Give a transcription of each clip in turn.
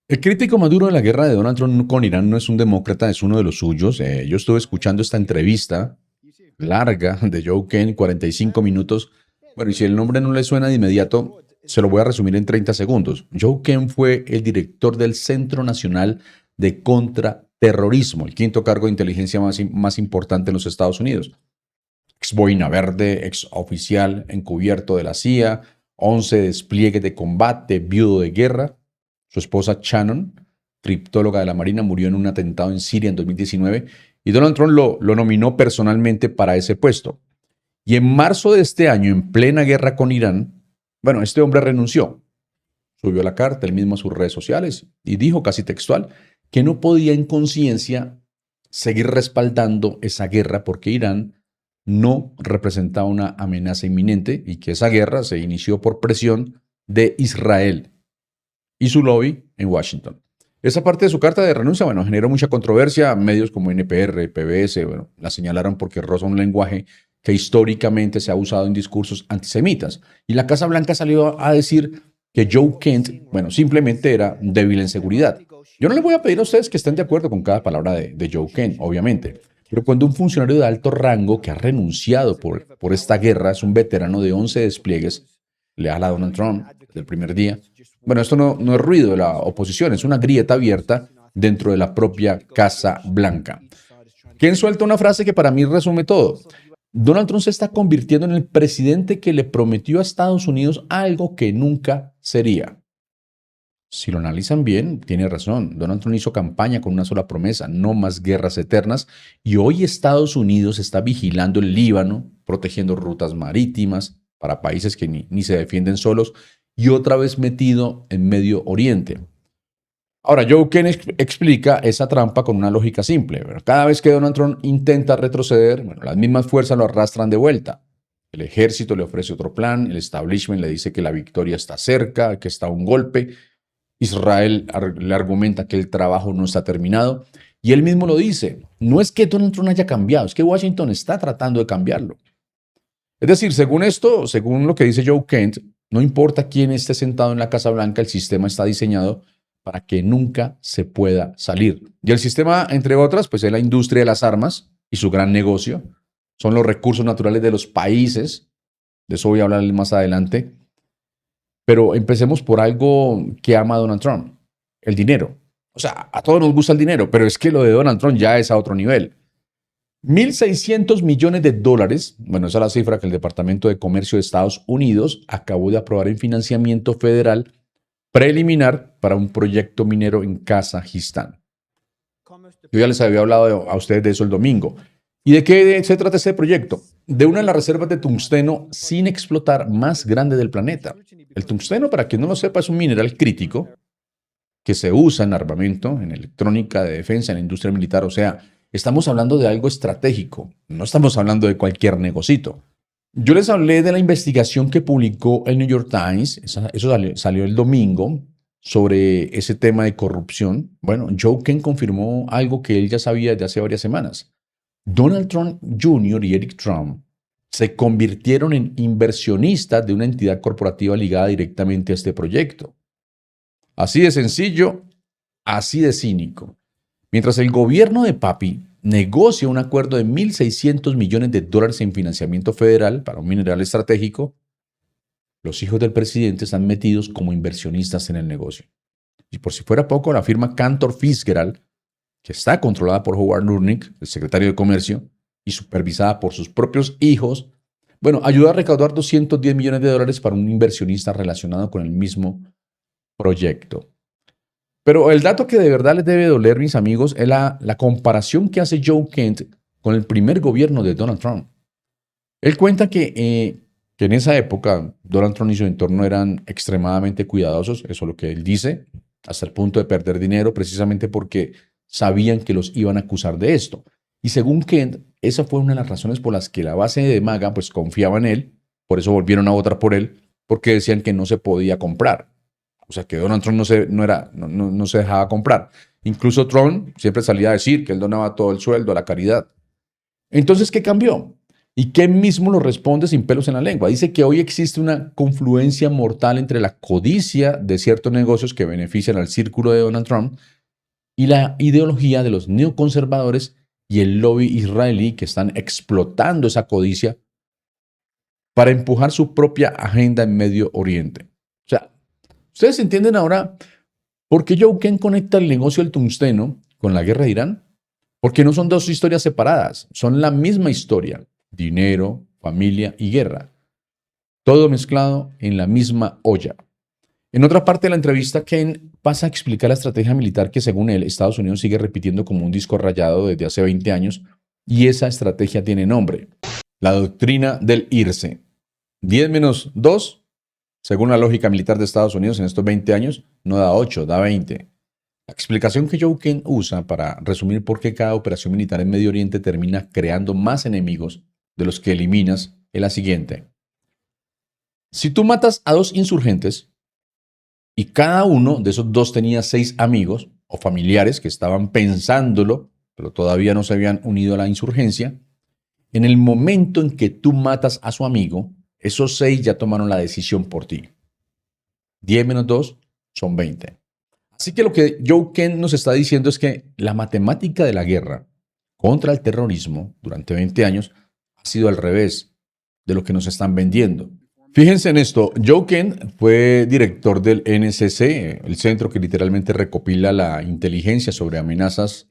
El crítico más duro de la guerra de Donald Trump con Irán no es un demócrata, es uno de los suyos. Yo estuve escuchando esta entrevista larga de Joe Kane, 45 minutos. Bueno, y si el nombre no le suena de inmediato, se lo voy a resumir en 30 segundos. Joe Kane fue el director del Centro Nacional de Contraterrorismo, el quinto cargo de inteligencia más importante en los Estados Unidos. Ex boina verde, ex oficial encubierto de la CIA, 11 despliegues de combate, viudo de guerra. Su esposa Shannon, criptóloga de la Marina, murió en un atentado en Siria en 2019 y Donald Trump lo nominó personalmente para ese puesto. Y en marzo de este año, en plena guerra con Irán, bueno, este hombre renunció. Subió la carta él mismo a sus redes sociales y dijo casi textual que no podía en conciencia seguir respaldando esa guerra porque Irán no representaba una amenaza inminente y que esa guerra se inició por presión de Israel y su lobby en Washington. Esa parte de su carta de renuncia, bueno, generó mucha controversia. Medios como NPR, PBS, bueno, la señalaron porque roza un lenguaje que históricamente se ha usado en discursos antisemitas. Y la Casa Blanca salió a decir que Joe Kent, bueno, simplemente era débil en seguridad. Yo no les voy a pedir a ustedes que estén de acuerdo con cada palabra de Joe Kent, obviamente. Pero cuando un funcionario de alto rango que ha renunciado por esta guerra, es un veterano de 11 despliegues, leal a Donald Trump del primer día, bueno, esto no es ruido de la oposición, es una grieta abierta dentro de la propia Casa Blanca. ¿Quién suelta una frase que para mí resume todo? Donald Trump se está convirtiendo en el presidente que le prometió a Estados Unidos algo que nunca sería. Si lo analizan bien, tiene razón. Donald Trump hizo campaña con una sola promesa, no más guerras eternas, y hoy Estados Unidos está vigilando el Líbano, protegiendo rutas marítimas para países que ni se defienden solos, y otra vez metido en Medio Oriente. Ahora, Joe Kane explica esa trampa con una lógica simple. Cada vez que Donald Trump intenta retroceder, bueno, las mismas fuerzas lo arrastran de vuelta. El ejército le ofrece otro plan, el establishment le dice que la victoria está cerca, que está a un golpe. Israel le argumenta que el trabajo no está terminado. Y él mismo lo dice. No es que Donald Trump haya cambiado, es que Washington está tratando de cambiarlo. Es decir, según esto, según lo que dice Joe Kent, no importa quién esté sentado en la Casa Blanca, el sistema está diseñado para que nunca se pueda salir. Y el sistema, entre otras, pues es la industria de las armas y su gran negocio. Son los recursos naturales de los países. De eso voy a hablar más adelante. Pero empecemos por algo que ama Donald Trump, el dinero. O sea, a todos nos gusta el dinero, pero es que lo de Donald Trump ya es a otro nivel. 1.600 millones de dólares, bueno, esa es la cifra que el Departamento de Comercio de Estados Unidos acabó de aprobar en financiamiento federal preliminar para un proyecto minero en Kazajistán. Yo ya les había hablado a ustedes de eso el domingo. ¿Y de qué se trata este proyecto? De una de las reservas de tungsteno sin explotar más grande del planeta. El tungsteno, para quien no lo sepa, es un mineral crítico que se usa en armamento, en electrónica de defensa, en la industria militar. O sea, estamos hablando de algo estratégico, no estamos hablando de cualquier negocito. Yo les hablé de la investigación que publicó el New York Times, eso salió el domingo, sobre ese tema de corrupción. Bueno, Joe Kane confirmó algo que él ya sabía desde hace varias semanas. Donald Trump Jr. y Eric Trump se convirtieron en inversionistas de una entidad corporativa ligada directamente a este proyecto. Así de sencillo, así de cínico. Mientras el gobierno de Papi negocia un acuerdo de 1.600 millones de dólares en financiamiento federal para un mineral estratégico, los hijos del presidente están metidos como inversionistas en el negocio. Y por si fuera poco, la firma Cantor Fitzgerald, que está controlada por Howard Lutnick, el secretario de Comercio, y supervisada por sus propios hijos, bueno, ayudó a recaudar 210 millones de dólares para un inversionista relacionado con el mismo proyecto. Pero el dato que de verdad les debe doler, mis amigos, es la comparación que hace Joe Kent con el primer gobierno de Donald Trump. Él cuenta que en esa época Donald Trump y su entorno eran extremadamente cuidadosos, eso es lo que él dice, hasta el punto de perder dinero, precisamente porque sabían que los iban a acusar de esto. Y según Kent, esa fue una de las razones por las que la base de MAGA pues confiaba en él, por eso volvieron a votar por él, porque decían que no se podía comprar. O sea, que Donald Trump no se dejaba comprar. Incluso Trump siempre salía a decir que él donaba todo el sueldo a la caridad. Entonces, ¿qué cambió? Y Ken mismo lo responde sin pelos en la lengua. Dice que hoy existe una confluencia mortal entre la codicia de ciertos negocios que benefician al círculo de Donald Trump y la ideología de los neoconservadores y el lobby israelí que están explotando esa codicia para empujar su propia agenda en Medio Oriente. O sea, ¿ustedes entienden ahora por qué Joe Ken conecta el negocio del tungsteno con la guerra de Irán? Porque no son dos historias separadas, son la misma historia. Dinero, familia y guerra. Todo mezclado en la misma olla. En otra parte de la entrevista, Ken pasa a explicar la estrategia militar que, según él, Estados Unidos sigue repitiendo como un disco rayado desde hace 20 años, y esa estrategia tiene nombre: la doctrina del irse. 10 menos 2, según la lógica militar de Estados Unidos en estos 20 años, no da 8, da 20. La explicación que Joe Ken usa para resumir por qué cada operación militar en Medio Oriente termina creando más enemigos de los que eliminas es la siguiente. Si tú matas a 2 insurgentes y cada uno de esos 2 tenía 6 amigos o familiares que estaban pensándolo, pero todavía no se habían unido a la insurgencia, en el momento en que tú matas a su amigo, esos 6 ya tomaron la decisión por ti. 10 menos 2 son 20. Así que lo que Joe Ken nos está diciendo es que la matemática de la guerra contra el terrorismo durante 20 años ha sido al revés de lo que nos están vendiendo. Fíjense en esto, Joe Ken fue director del NSC, el centro que literalmente recopila la inteligencia sobre amenazas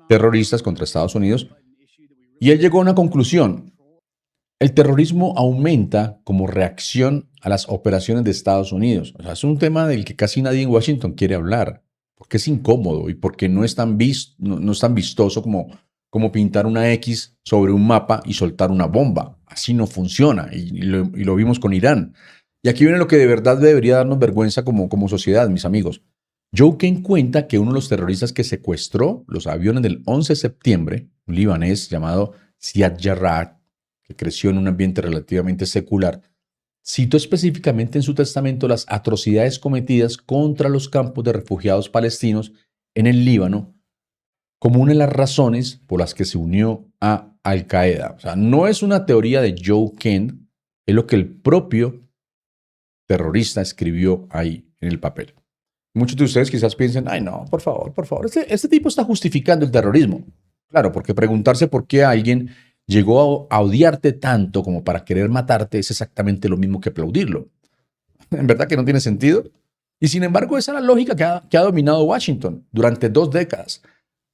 terroristas contra Estados Unidos, y él llegó a una conclusión: el terrorismo aumenta como reacción a las operaciones de Estados Unidos. O sea, es un tema del que casi nadie en Washington quiere hablar, porque es incómodo y porque no es tan, no es tan vistoso como pintar una X sobre un mapa y soltar una bomba. Así no funciona, y lo vimos con Irán. Y aquí viene lo que de verdad debería darnos vergüenza como sociedad, mis amigos. Joe Ken cuenta que uno de los terroristas que secuestró los aviones del 11 de septiembre, un libanés llamado Ziad Jarrah, que creció en un ambiente relativamente secular, citó específicamente en su testamento las atrocidades cometidas contra los campos de refugiados palestinos en el Líbano como una de las razones por las que se unió a Al Qaeda. O sea, no es una teoría de Joe Ken, es lo que el propio terrorista escribió ahí en el papel. Muchos de ustedes quizás piensen, ay no, por favor, este tipo está justificando el terrorismo. Claro, porque preguntarse por qué alguien llegó a odiarte tanto como para querer matarte es exactamente lo mismo que aplaudirlo. En verdad que no tiene sentido. Y sin embargo, esa es la lógica que ha dominado Washington durante 2 décadas.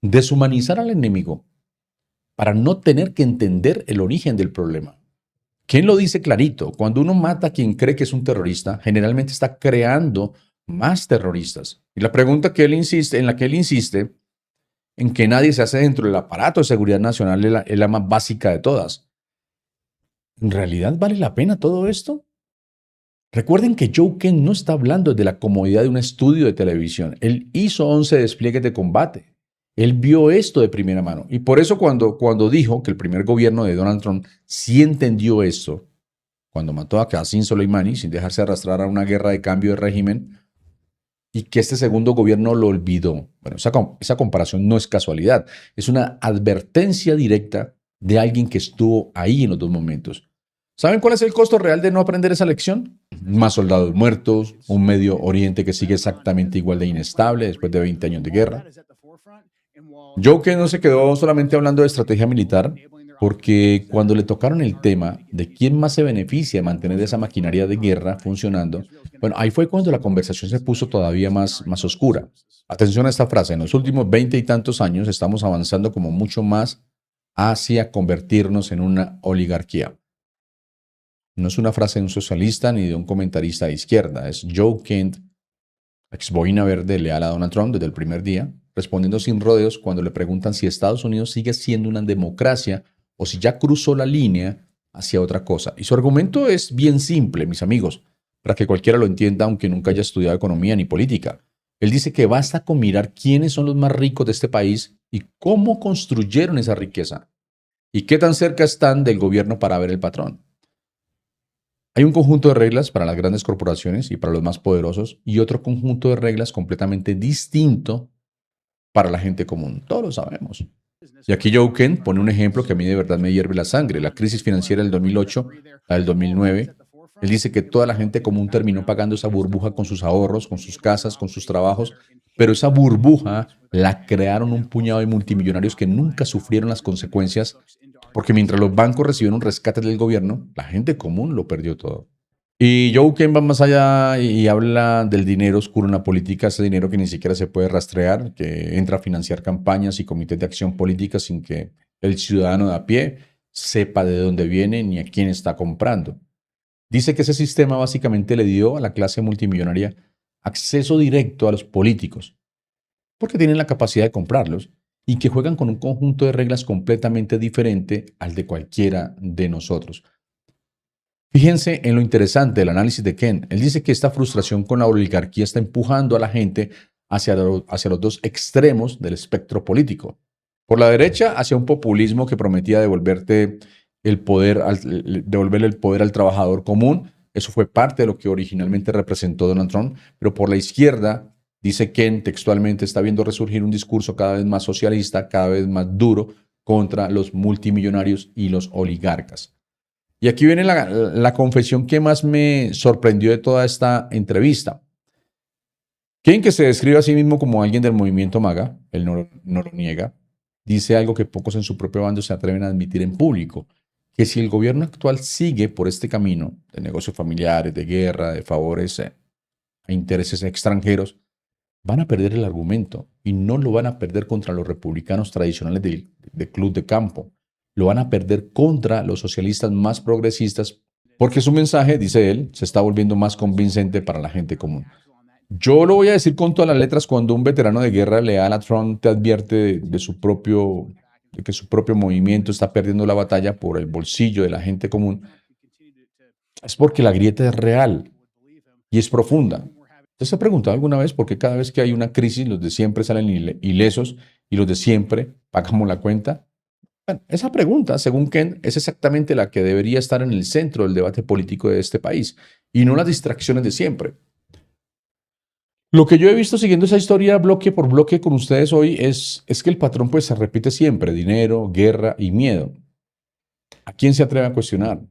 Deshumanizar al enemigo para no tener que entender el origen del problema. ¿Quién lo dice clarito? Cuando uno mata a quien cree que es un terrorista, generalmente está creando más terroristas. Y la pregunta en la que él insiste, en que nadie se hace dentro del aparato de seguridad nacional, es la más básica de todas. ¿En realidad vale la pena todo esto? Recuerden que Joe Ken no está hablando de la comodidad de un estudio de televisión. Él hizo 11 despliegues de combate. Él vio esto de primera mano. Y por eso cuando dijo que el primer gobierno de Donald Trump sí entendió esto, cuando mató a Qasem Soleimani sin dejarse arrastrar a una guerra de cambio de régimen, y que este segundo gobierno lo olvidó. Bueno, esa comparación no es casualidad, es una advertencia directa de alguien que estuvo ahí en los 2 momentos. ¿Saben cuál es el costo real de no aprender esa lección? Más soldados muertos, un Medio Oriente que sigue exactamente igual de inestable después de 20 años de guerra. Joe Ken no se quedó solamente hablando de estrategia militar, porque cuando le tocaron el tema de quién más se beneficia de mantener esa maquinaria de guerra funcionando, bueno, ahí fue cuando la conversación se puso todavía más oscura. Atención a esta frase: en los últimos 20 y tantos años estamos avanzando como mucho más hacia convertirnos en una oligarquía. No es una frase de un socialista ni de un comentarista de izquierda, es Joe Ken, ex boina verde leal a Donald Trump desde el primer día, respondiendo sin rodeos cuando le preguntan si Estados Unidos sigue siendo una democracia o si ya cruzó la línea hacia otra cosa. Y su argumento es bien simple, mis amigos, para que cualquiera lo entienda, aunque nunca haya estudiado economía ni política. Él dice que basta con mirar quiénes son los más ricos de este país y cómo construyeron esa riqueza y qué tan cerca están del gobierno para ver el patrón. Hay un conjunto de reglas para las grandes corporaciones y para los más poderosos, y otro conjunto de reglas completamente distinto para la gente común. Todos lo sabemos. Y aquí Joe Ken pone un ejemplo que a mí de verdad me hierve la sangre, la crisis financiera del 2008, la del 2009. Él dice que toda la gente común terminó pagando esa burbuja con sus ahorros, con sus casas, con sus trabajos, pero esa burbuja la crearon un puñado de multimillonarios que nunca sufrieron las consecuencias, porque mientras los bancos recibieron rescates del gobierno, la gente común lo perdió todo. Y Joe Ken va más allá y habla del dinero oscuro en la política, ese dinero que ni siquiera se puede rastrear, que entra a financiar campañas y comités de acción política sin que el ciudadano de a pie sepa de dónde viene ni a quién está comprando. Dice que ese sistema básicamente le dio a la clase multimillonaria acceso directo a los políticos, porque tienen la capacidad de comprarlos y que juegan con un conjunto de reglas completamente diferente al de cualquiera de nosotros. Fíjense en lo interesante del análisis de Ken. Él dice que esta frustración con la oligarquía está empujando a la gente hacia los dos extremos del espectro político. Por la derecha, hacia un populismo que prometía devolverle el poder al trabajador común. Eso fue parte de lo que originalmente representó Donald Trump. Pero por la izquierda, dice Ken textualmente, está viendo resurgir un discurso cada vez más socialista, cada vez más duro contra los multimillonarios y los oligarcas. Y aquí viene la confesión que más me sorprendió de toda esta entrevista. Quien que se describe a sí mismo como alguien del movimiento MAGA, él no lo niega, dice algo que pocos en su propio bando se atreven a admitir en público, que si el gobierno actual sigue por este camino de negocios familiares, de guerra, de favores a intereses extranjeros, van a perder el argumento y no lo van a perder contra los republicanos tradicionales de club de campo. Lo van a perder contra los socialistas más progresistas porque su mensaje, dice él, se está volviendo más convincente para la gente común. Yo lo voy a decir con todas las letras cuando un veterano de guerra leal a Trump te advierte de que su propio movimiento está perdiendo la batalla por el bolsillo de la gente común. Es porque la grieta es real y es profunda. ¿Usted se ha preguntado alguna vez por qué cada vez que hay una crisis los de siempre salen ilesos y los de siempre pagamos la cuenta? Bueno, esa pregunta, según Ken, es exactamente la que debería estar en el centro del debate político de este país y no las distracciones de siempre. Lo que yo he visto siguiendo esa historia bloque por bloque con ustedes hoy es que el patrón pues se repite siempre: dinero, guerra y miedo. ¿A quién se atreve a cuestionar?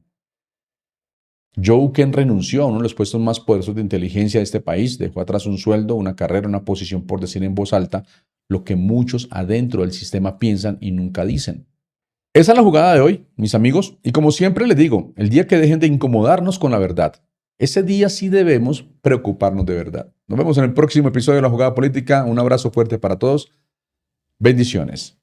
Joe Ken renunció a uno de los puestos más poderosos de inteligencia de este país, dejó atrás un sueldo, una carrera, una posición por decir en voz alta lo que muchos adentro del sistema piensan y nunca dicen. Esa es la jugada de hoy, mis amigos, y como siempre les digo, el día que dejen de incomodarnos con la verdad, ese día sí debemos preocuparnos de verdad. Nos vemos en el próximo episodio de La Jugada Política. Un abrazo fuerte para todos. Bendiciones.